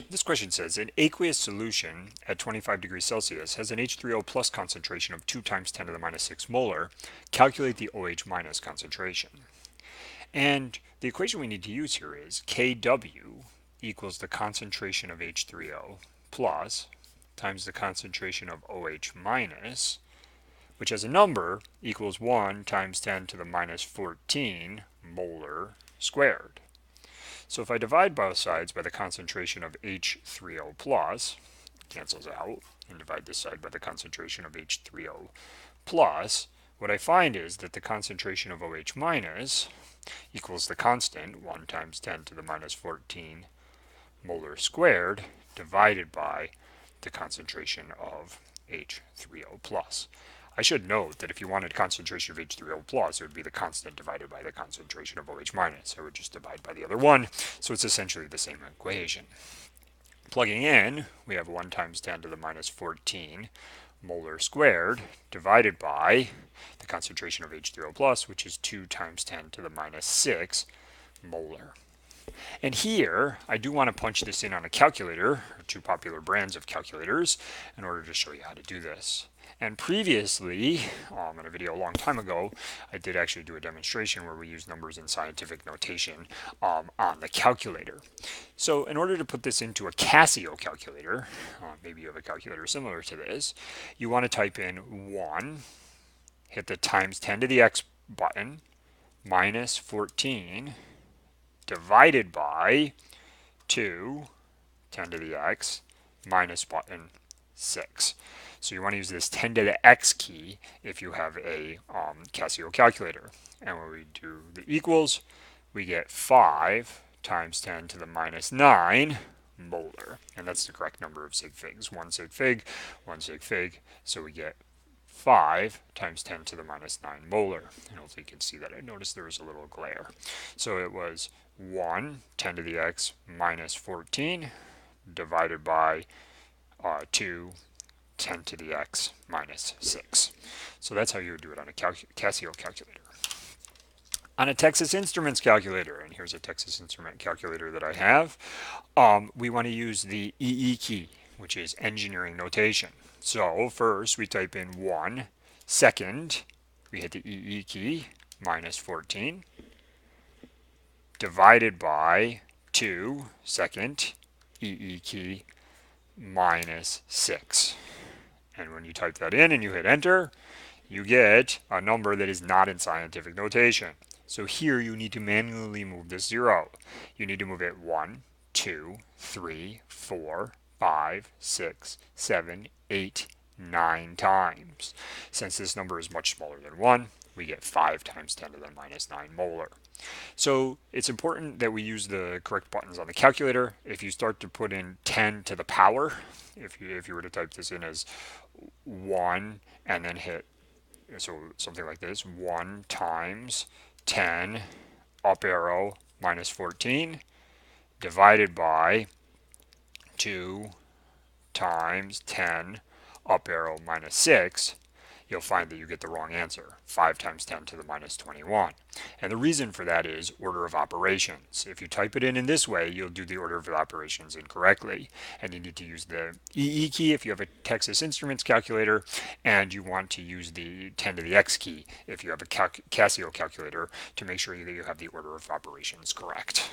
This question says, an aqueous solution at 25 degrees Celsius has an H3O plus concentration of 2 times 10 to the minus 6 molar. Calculate the OH minus concentration. And the equation we need to use here is Kw equals the concentration of H3O plus times the concentration of OH minus, which as a number equals 1 times 10 to the minus 14 molar squared. So if I divide both sides by the concentration of H3O plus, cancels out, and divide this side by the concentration of H3O plus, what I find is that the concentration of OH minus equals the constant, 1 times 10 to the minus 14 molar squared, divided by the concentration of H3O plus. I should note that if you wanted concentration of H3O plus, it would be the constant divided by the concentration of OH minus. I would just divide by the other one, so it's essentially the same equation. Plugging in, we have 1 times 10 to the minus 14 molar squared divided by the concentration of H3O plus, which is 2 times 10 to the minus 6 molar. And here, I do want to punch this in on a calculator, or two popular brands of calculators, in order to show you how to do this. And previously, in a video a long time ago, I did actually do a demonstration where we use numbers in scientific notation on the calculator. So in order to put this into a Casio calculator, maybe you have a calculator similar to this, you want to type in 1, hit the times 10 to the x button, minus 14, divided by 2, 10 to the x, minus button 6. So you want to use this 10 to the x key if you have a Casio calculator. And when we do the equals, we get 5 times 10 to the minus 9 molar. And that's the correct number of sig figs. 1 sig fig, 1 sig fig. So we get 5 times 10 to the minus 9 molar. And hopefully you can see that. I noticed there was a little glare. So it was 1, 10 to the x minus 14 divided by 2, 10 to the x minus 6. So that's how you would do it on a Casio calculator. On a Texas Instruments calculator, and here's a Texas Instrument calculator that I have, we want to use the EE key, which is engineering notation. So first we type in 1, second, we hit the EE key, minus 14, divided by 2, second, EE key, minus 6. And when you type that in and you hit enter, you get a number that is not in scientific notation. So here you need to manually move this 0. You need to move it 1, 2, 3, 4, 5, 6, 7, 8, 9 times. Since this number is much smaller than 1, we get 5 times 10 to the minus 9 molar. So it's important that we use the correct buttons on the calculator. If you start to put in 10 to the power, if you were to type this in as 1 and then hit, so something like this, 1 times 10 up arrow minus 14 divided by 2 times 10 up arrow minus 6, you'll find that you get the wrong answer, 5 times 10 to the minus 21. And the reason for that is order of operations. If you type it in this way, you'll do the order of operations incorrectly. And you need to use the EE key if you have a Texas Instruments calculator, and you want to use the 10 to the X key if you have a Casio calculator to make sure that you have the order of operations correct.